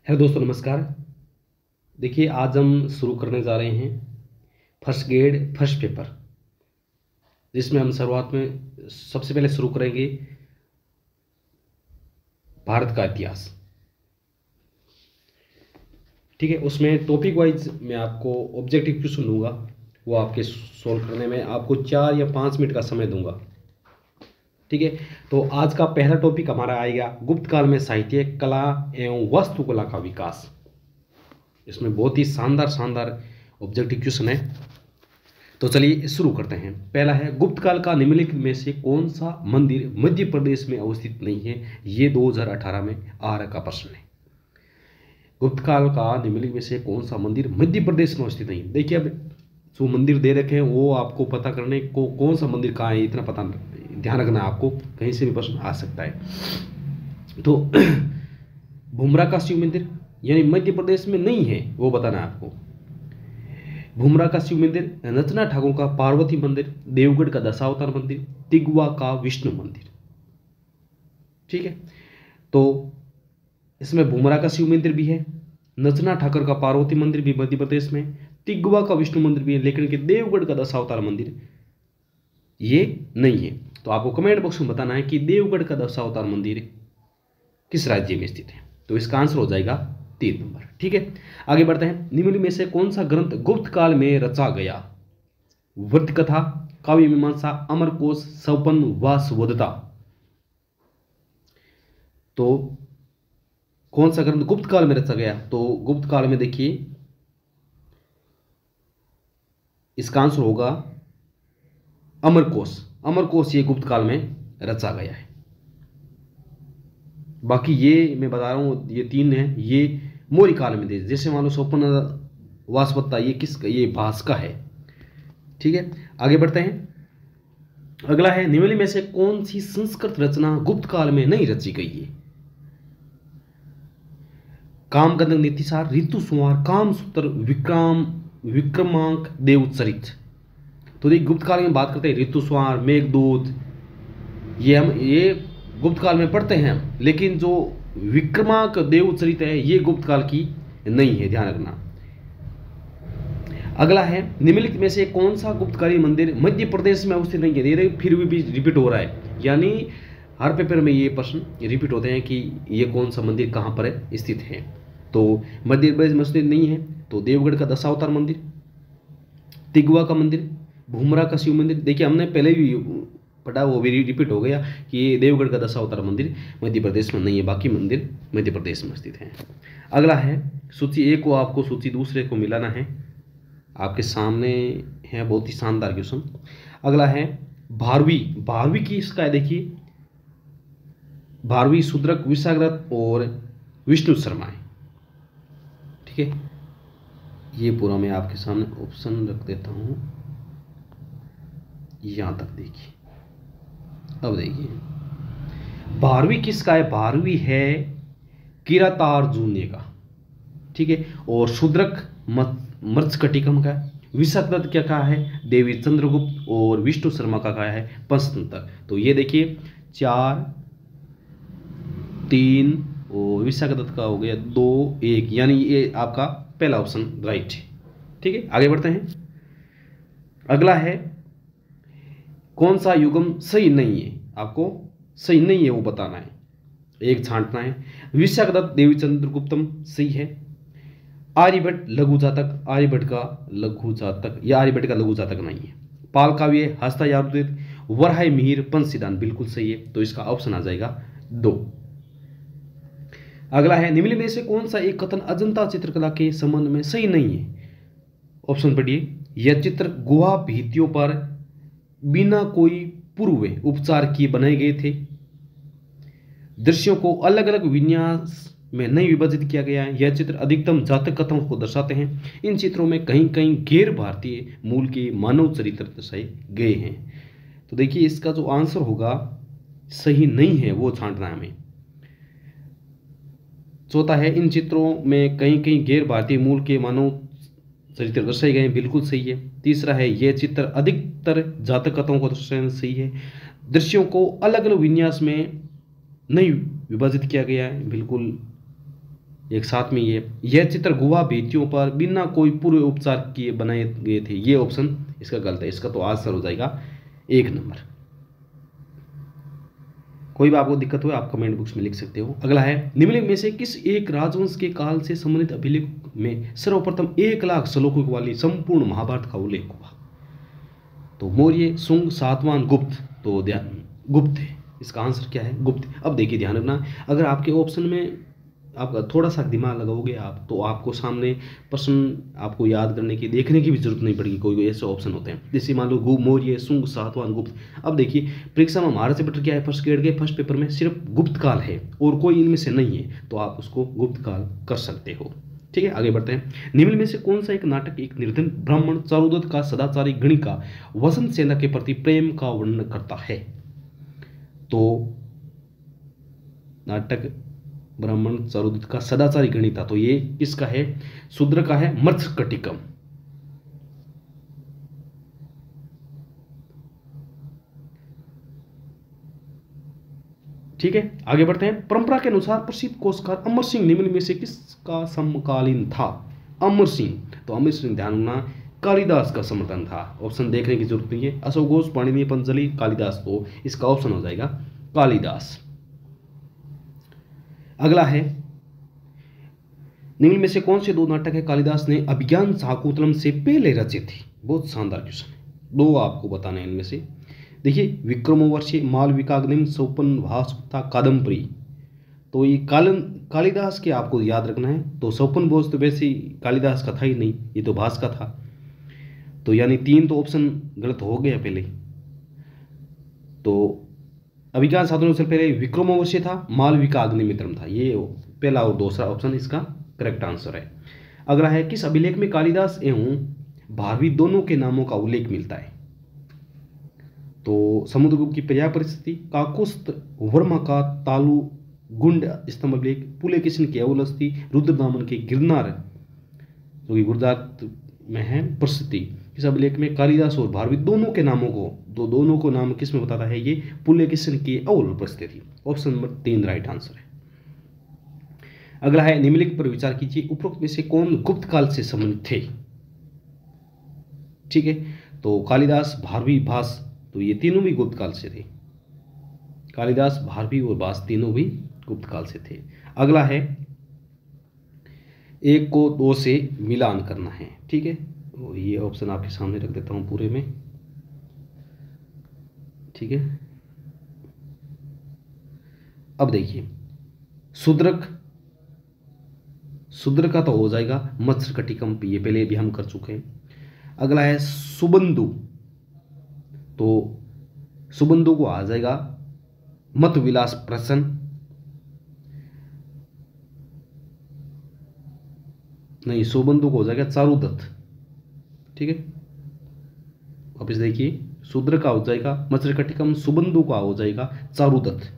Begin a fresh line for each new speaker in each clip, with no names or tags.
Hello दोस्तों, नमस्कार। देखिए, आज हम शुरू करने जा रहे हैं फर्स्ट ग्रेड फर्स्ट पेपर, जिसमें हम शुरुआत में सबसे पहले शुरू करेंगे भारत का इतिहास। ठीक है, उसमें टॉपिक वाइज मैं आपको ऑब्जेक्टिव क्वेश्चन दूंगा, वो आपके सॉल्व करने में आपको 4 या 5 मिनट का समय दूंगा। ठीक है, तो आज का पहला टॉपिक हमारा आएगा गुप्त काल में साहित्य, कला एवं वास्तुकला का विकास। इसमें बहुत ही शानदार शानदार ऑब्जेक्टिव क्वेश्चन है। तो चलिए शुरू करते हैं। पहला है, गुप्त काल का निम्नलिखित में से कौन सा मंदिर मध्य प्रदेश में अवस्थित नहीं है? ये 2018 में आ रखा प्रश्न है। गुप्त काल का निम्नलिखित में से कौन सा मंदिर मध्य प्रदेश में अवस्थित नहीं है? देखिए, अब जो मंदिर दे रखे हैं वो आपको पता करने को कौन सा मंदिर कहाँ है, इतना पता ध्यान रखना। आपको कहीं से भी प्रश्न आ सकता है। तो भुमरा का शिव मंदिर यानी मध्य प्रदेश में नहीं है, वो बताना है आपको। भुमरा का शिव मंदिर, रचना ठाकुर का पार्वती मंदिर, देवगढ़ का दशावतार मंदिर, तिगवा का विष्णु मंदिर। ठीक है, तो इसमें भुमरा का शिव मंदिर भी है, रचना ठाकुर का पार्वती मंदिर भी मध्य प्रदेश में, तिगवा का विष्णु मंदिर भी है, लेकिन कि देवगढ़ का दशावतार मंदिर ये नहीं है। तो आपको कमेंट बॉक्स में बताना है कि देवगढ़ का दशावतार मंदिर किस राज्य में स्थित है। तो इसका आंसर हो जाएगा 3 नंबर। ठीक है, आगे बढ़ते हैं। निम्नलिखित में से कौन सा ग्रंथ गुप्त काल में रचा गया? वृत्त कथा, काव्य मीमांसा, अमरकोश, सौपन व सुबोधता। तो कौन सा ग्रंथ गुप्त काल में रचा गया? तो गुप्त काल में देखिए, इसका आंसर होगा अमरकोश। अमरकोश ये गुप्त काल में रचा गया है। बाकी ये मैं बता रहा हूँ, ये 3 है, ये मौर्य काल में थे। जैसे मान लो सोपन वासवत्ता, ये किसका? ये भास का है। ठीक है, आगे बढ़ते हैं। अगला है, निम्नलिखित में से कौन सी संस्कृत रचना गुप्त काल में नहीं रची गई है? कामगंधक नीतिसार, ऋतु संहार, कामसूत्र, विक्रमांक, देवचरित। तो ये गुप्त काल में बात करते हैं, ऋतु संहार, मेघदूत, ये गुप्त काल में पढ़ते हैं हम, लेकिन जो विक्रमांक देवचरित है ये गुप्त काल की नहीं है, ध्यान रखना। अगला है, निम्नलिखित में से कौन सा गुप्तकालीन मंदिर मध्य प्रदेश में अवस्थित नहीं है? ये फिर भी रिपीट हो रहा है, यानी हर पेपर में ये प्रश्न रिपीट होते हैं कि ये कौन सा मंदिर कहाँ पर स्थित है। तो मध्य प्रदेश में स्थित नहीं है, तो देवगढ़ का दशावतार मंदिर, तिगवा का मंदिर, भुमरा का शिव मंदिर। देखिए, हमने पहले भी पढ़ा, वो भी रिपीट हो गया कि ये देवगढ़ का दशावतार मंदिर मध्य प्रदेश में नहीं है, बाकी मंदिर मध्य प्रदेश में स्थित हैं। अगला है, सूची 1 को आपको सूची दूसरे को मिलाना है। आपके सामने है बहुत ही शानदार क्वेश्चन। अगला है, भारवी की इसका है, देखिए भारवी शूद्रक, विशाखदत्त और विष्णु शर्मा है। ठीक है, ये पूरा मैं आपके सामने ऑप्शन रख देता हूं, यहां तक देखिए। अब देखिए, भारवी किसका है? भारवी है किरातार्जुनीय का। ठीक है, और शूद्रक मत्स्यकटिकम का है। विशाखदत्त क्या कहा है? देवी चंद्रगुप्त, और विष्णु शर्मा का कहा है पंचतंत्र। तो ये देखिए 4, 3 और विशाखदत्त का हो गया 2, 1, यानी ये आपका पहला ऑप्शन राइट है। ठीक है, आगे बढ़ते हैं। अगला है, कौन सा युगम सही नहीं है? आपको सही नहीं है वो बताना है, एक छांटना है। विशाखदत्त देवी चंद्रगुप्तम सही है। आर्यभट्ट लघु जातक, आर्यभट्ट का लघु जातक या आर्यभट्ट का लघु जातक नहीं है। पाल काव्य, हस्तायारुदित, वराह मिहिर, पंच सिद्धांत बिल्कुल सही है। तो इसका ऑप्शन आ जाएगा 2। अगला है, निम्नलिखित में से कौन सा एक कथन अजंता चित्रकला के संबंध में सही नहीं है? ऑप्शन पढ़िए। यह चित्र गुहा भित्तियों पर बिना कोई पूर्व उपचार किए बनाए गए थे। दृश्यों को अलग अलग विन्यास में नहीं विभाजित किया गया है। यह चित्र अधिकतम जातक कथाओं को दर्शाते हैं। इन चित्रों में कहीं कहीं गैर भारतीय मूल के मानव चरित्र दर्शाए गए हैं। तो देखिए, इसका जो आंसर होगा सही नहीं है, वो छांटना है हमें। चौथा है, इन चित्रों में कहीं कहीं गैर भारतीय मूल के मानव चरित्र दर्शाए गए हैं, बिल्कुल सही है। तीसरा है, यह चित्र अधिकतर जातक कथाओं को दर्शाने, सही है। दृश्यों को अलग अलग विन्यास में नहीं विभाजित किया गया है, बिल्कुल एक साथ में यह चित्र गुहा भित्तियों पर बिना कोई पूर्व उपचार किए बनाए गए थे। ये ऑप्शन इसका गलत है। इसका तो आंसर हो जाएगा 1 नंबर। कोई भी आपको दिक्कत हो आप कमेंट बॉक्स में लिख सकते हो। अगला है, निम्नलिखित में से किस एक राजवंश के काल से संबंधित अभिलेख में सर्वप्रथम 1 लाख श्लोकों वाली संपूर्ण महाभारत का उल्लेख हुआ? तो मौर्य, शुंग, सातवाहन, गुप्त। तो ध्यान, गुप्त है इसका आंसर। क्या है? गुप्त। अब देखिए ध्यान रखना, अगर आपके ऑप्शन में आपका थोड़ा सा दिमाग लगाओगे आप, तो आपको सामने प्रश्न आपको याद करने की, देखने की भी जरूरत नहीं पड़ेगी। कोई ऐसे ऑप्शन होते हैं जैसे मान लो मौर्य, शुंग, सातवाहन, गुप्त। अब देखिए परीक्षा में महाराज से बेटर क्या है, फर्स्ट ग्रेड के फर्स्ट पेपर में सिर्फ गुप्त काल है और कोई इनमें से नहीं है, तो आप उसको गुप्त काल कर सकते हो। ठीक है, आगे बढ़ते हैं। निम्न में से कौन सा एक नाटक एक निर्धन ब्राह्मण चारुदत्त का सदाचारी गणिका वसंत सेना के प्रति प्रेम का वर्णन करता है? तो नाटक ब्राह्मण चारुदत्त का सदाचारी गणिता, तो ये किसका है? शूद्र का है, मत्स्यकटिकम। ठीक है, आगे बढ़ते हैं। परंपरा के अनुसार प्रसिद्ध कोशकार अमर सिंह निम्न में से किसका समकालीन था? अमर सिंह, तो अमर सिंह ध्यान रखना कालिदास का समर्थन था। ऑप्शन देखने की जरूरत नहीं है, अशोक घोष, पाणिनि, पतंजलि, कालिदास। तो इसका ऑप्शन हो जाएगा कालिदास। अगला है, निम्न में से कौन से 2 नाटक है कालिदास ने अभिज्ञान शाकुंतलम से पहले रचे थे? बहुत शानदार क्वेश्चन है, 2 आपको बताने हैं इनमें से। देखिए, विक्रमोर्वशीय, मालविकाग्निम, स्वपनभास तथा कादम्बरी। तो ये कालिदास के आपको याद रखना है। तो स्वपनभास तो वैसे कालिदास का था ही नहीं, ये तो भास का था। तो यानी 3 तो ऑप्शन गलत हो गया पहले। तो अभिज्ञान शाकुंतलम से पहले विक्रमोर्वशीय था, मालविका अग्निमित्रम था। ये पहला और दूसरा ऑप्शन इसका करेक्ट आंसर है। अगला है, किस अभिलेख में कालिदास एवं भारवी दोनों के नामों का उल्लेख मिलता है? तो समुद्रगुप्त की पर्याय परिस्थिति, काकुस्थ वर्मा का तालु गुंड स्तंभ अभिलेख, पुलकेशिन की अवलस्ति, रुद्रदामन के गिरनार जो कि गुजरात में है परिस्थिति। इस अभिलेख में कालिदास और भारवी दोनों के नामों को, दोनों को नाम किस में बताता है? ये पुलकेशिन की अवलस्ति। ऑप्शन नंबर 3 राइट आंसर है। अगला है, निम्नलिखित पर विचार कीजिए, उपरोक्त में से कौन गुप्त काल से संबंधित थे? ठीक है, तो कालिदास, भारवी, भास, तो ये तीनों भी गुप्त काल से थे। कालिदास, भारवी और भास तीनों भी गुप्त काल से थे। अगला है, 1 को 2 से मिलान करना है। ठीक है, तो ये ऑप्शन आपके सामने रख देता हूं पूरे में। ठीक है, अब देखिए, शूद्र का तो हो जाएगा मत्स्यकटिकम, ये पहले भी हम कर चुके हैं। अगला है सुबंधु, तो सुबंधु को आ जाएगा मत विलास प्रसन्न। नहीं, सुबंधु को हो जाएगा चारुदत्त। ठीक है, वापिस देखिए, शूद्र का हो जाएगा मत्स्यकटिकम, सुबंधु का हो जाएगा चारुदत्त।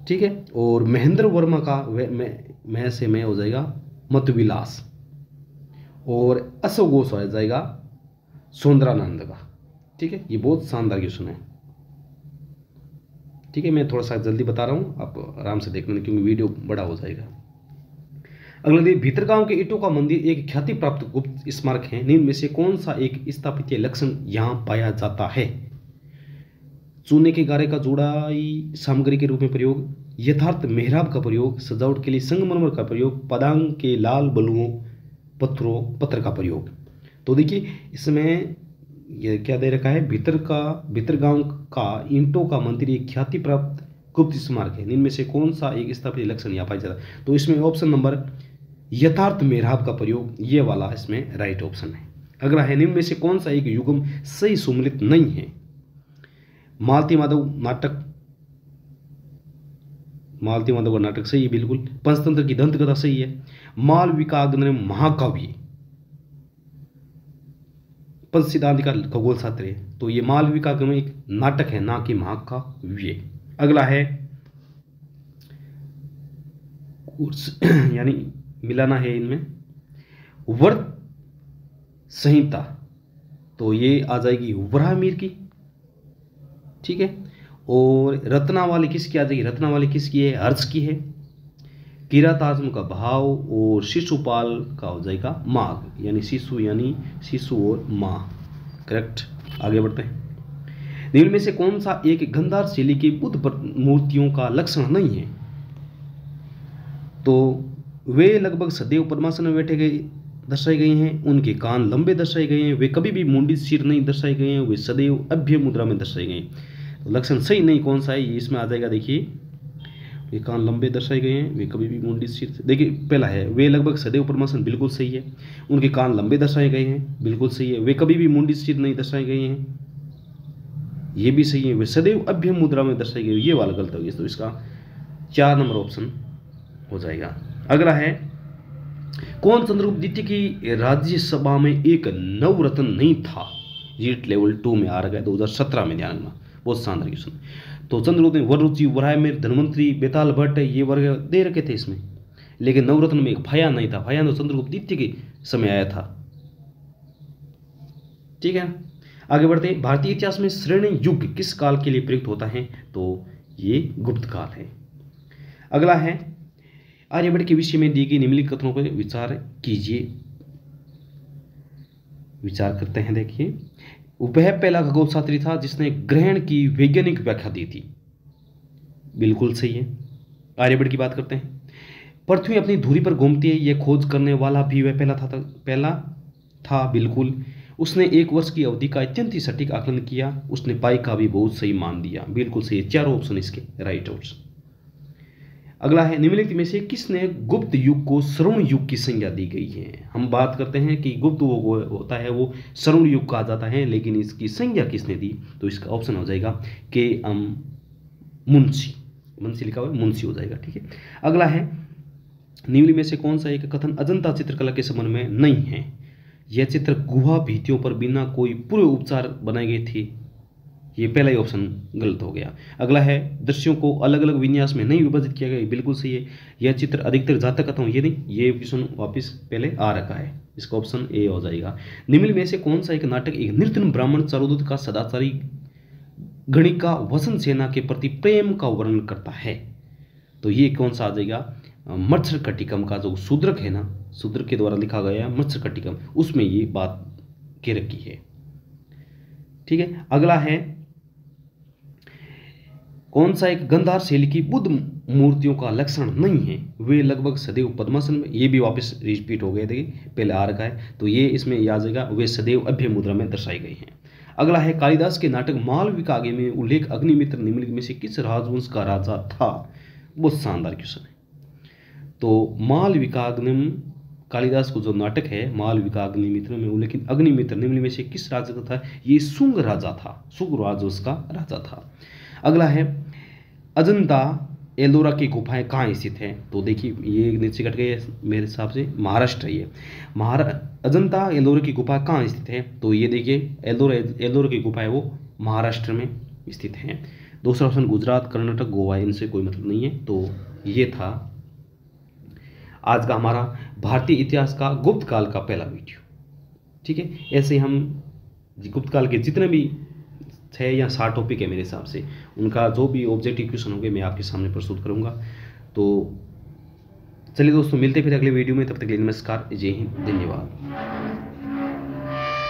ठीक है, और महेंद्र वर्मा का मैं से मैं हो जाएगा मतविलास, और अशोक घोष हो जाएगा सौंदरानंद का। ठीक है, ये बहुत शानदार क्वेश्चन है। ठीक है, मैं थोड़ा सा जल्दी बता रहा हूँ, आप आराम से देख लेना क्योंकि वीडियो बड़ा हो जाएगा। अगला दिन, भीतरगांव के ईंटों का मंदिर एक ख्याति प्राप्त गुप्त स्मारक है। निम्न में से कौन सा एक स्थापत्य लक्षण यहाँ पाया जाता है? चूने के गारे का जुड़ाई सामग्री के रूप में प्रयोग, यथार्थ मेहराब का प्रयोग, सजावट के लिए संगमरमर का प्रयोग, पदांग के लाल बलुओं पत्थर का प्रयोग। तो देखिए, इसमें ये क्या दे रखा है? भीतरगांव का ईंटों का मंदिर एक ख्याति प्राप्त गुप्त स्मारक है। इनमें से कौन सा एक स्थापत्य लक्षण यहाँ पाया जाता है? तो इसमें ऑप्शन नंबर यथार्थ मेहराब का प्रयोग, ये वाला इसमें राइट ऑप्शन है। अगला है, निम्न में से कौन सा एक युगम सही सुमिलित नहीं है? मालती माधव का नाटक सही है बिल्कुल। पंचतंत्र की दंत कथा सही है। मालविकाग्नि महाकाव्य, पंच सिद्धांत का खगोल शास्त्र है, तो ये मालविकाग्नि एक नाटक है, ना कि महाकाव्य। अगला है, यानी मिलाना है इनमें, व्रत संहिता, तो ये आ जाएगी वराहमिहिर की। ठीक है, और रत्नावली किसकी आ जाएगी? रत्नावली किसकी है? हर्ष की है। किरातार्जुन का भाव और शिशुपाल का हो जाएगा माघ, यानी शिशु और माँ। करेक्ट। आगे बढ़ते हैं। निम्न में से कौन सा एक गंधार शैली की बुद्ध मूर्तियों का लक्षण नहीं है? तो वे लगभग सदैव पद्मासन में बैठे गए दर्शाए गए हैं, उनके कान लंबे दर्शाए गए हैं, वे कभी भी मुंडित सिर नहीं दर्शाए गए हैं, वे सदैव अभ्य मुद्रा में दर्शाए गए हैं। तो लक्षण सही नहीं कौन सा है, ये इसमें आ जाएगा। देखिए, वे कान लंबे दर्शाए गए हैं, वे कभी भी मुंडित सिर, देखिए पहला है वे लगभग सदैव पद्मासन, बिल्कुल सही है। उनके कान लंबे दर्शाए गए हैं, बिल्कुल सही है। वे कभी भी मुंडित सिर नहीं दर्शाए गए हैं, ये भी सही है। वे सदैव अभ्य मुद्रा में दर्शाए गए, ये वाला गलत हो गया। तो इसका 4 नंबर ऑप्शन हो जाएगा। अगला है, कौन चंद्रगुप्त द्वितीय की राज्यसभा में एक नवरत्न नहीं था? जीट लेवल 2 में आ रहा है 2017 में, ध्यान रखना, बहुत शानदार क्वेश्चन। तो चंद्रगुप्त ने वररुचि, वराहमिहिर, धन्वंतरी, बेताल भट्ट ये वर्ग दे रखे थे इसमें, लेकिन नवरत्न में एक फयान नहीं था। फयान तो चंद्रगुप्त द्वितीय के समय आया था। ठीक है, आगे बढ़ते हैं। भारतीय इतिहास में श्रेणी युग किस काल के लिए प्रयुक्त होता है? तो ये गुप्त काल है। अगला है, आर्यभट्ट के विषय में दी गई निम्नलिखित कथनों पर विचार कीजिए। विचार करते हैं। देखिए, वह पहला खगोल शास्त्री था जिसने ग्रहण की वैज्ञानिक व्याख्या दी थी, बिल्कुल सही है। आर्यभट्ट की बात करते हैं। पृथ्वी अपनी धुरी पर घूमती है, यह खोज करने वाला भी वह पहला था, बिल्कुल। उसने 1 वर्ष की अवधि का अत्यंत ही सटीक आकलन किया, उसने पाई का भी बहुत सही मान दिया, बिल्कुल सही है। 4 ऑप्शन इसके राइट ऑप्शन। अगला है, निम्नलिखित में से किसने गुप्त युग को स्वर्ण युग की संज्ञा दी गई है? हम बात करते हैं कि गुप्त वो होता है वो स्वर्ण युग कहा जाता है, लेकिन इसकी संज्ञा किसने दी? तो इसका ऑप्शन हो जाएगा के मुंशी लिखा हुआ है, मुंशी हो जाएगा। ठीक है, अगला है, निम्न में से कौन सा एक कथन अजंता चित्रकला के संबंध में नहीं है? यह चित्र गुहा भित्तियों पर बिना कोई पूर्व उपचार बनाए गए थे, ये पहला ही ऑप्शन गलत हो गया। अगला है, दृश्यों को अलग अलग विन्यास में नहीं विभाजित किया गया, बिल्कुल सही है। यह चित्र अधिकतर जातक कथाओं, ये नहीं, ये क्वेश्चन वापस पहले आ रखा है, इसका ऑप्शन ए हो जाएगा। निम्न में से कौन सा एक नाटक एक निर्धन ब्राह्मण चारुदत्त का सदाचारी गणिका वसंत सेना के प्रति प्रेम का वर्णन करता है? तो ये कौन सा आ जाएगा? मत्स्य कटिकम का जो शूद्रक है ना, शूद्रक के द्वारा लिखा गया मत्स्य कटिकम, उसमें ये बात के रखी है। ठीक है, अगला है, कौन सा एक गंधार शैली की बुद्ध मूर्तियों का लक्षण नहीं है? वे लगभग सदैव पद्मासन में, ये भी वापस रिपीट हो गए थे, पहले आ रखा है, तो ये इसमें आ जाएगा, वे सदैव अभ्य मुद्रा में दर्शाई गई हैं। अगला है, कालिदास के नाटक मालविकाग्नि में उल्लेख अग्निमित्र निम्नलिखित में से किस राजवंश का राजा था? बहुत शानदार क्वेश्चन है। तो मालविकाग्नि, कालिदास को जो नाटक है मालविकाग्निमित्र में उल्लेखित अग्निमित्र निम्न में से किस राजा का था? ये शुंग राजा था, शुंग राजवंश का राजा था। अगला है, अजंता एलोरा की गुफाएं कहाँ स्थित हैं? तो देखिए, ये नीचे कट गई है मेरे हिसाब से, महाराष्ट्र है ये। अजंता एलोरा की गुफा कहाँ स्थित है? तो ये देखिए, एलोरा की गुफा है वो महाराष्ट्र में स्थित है। दूसरा ऑप्शन गुजरात, कर्नाटक, गोवा, इनसे कोई मतलब नहीं है। तो ये था आज का हमारा भारतीय इतिहास का गुप्त काल का पहला वीडियो। ठीक है, ऐसे हम गुप्त काल के जितने भी 6 या 7 टॉपिक है मेरे हिसाब से, उनका जो भी ऑब्जेक्टिव क्वेश्चन होंगे मैं आपके सामने प्रस्तुत करूंगा। तो चलिए दोस्तों, मिलते फिर अगले वीडियो में, तब तक के लिए नमस्कार, जय हिंद, धन्यवाद।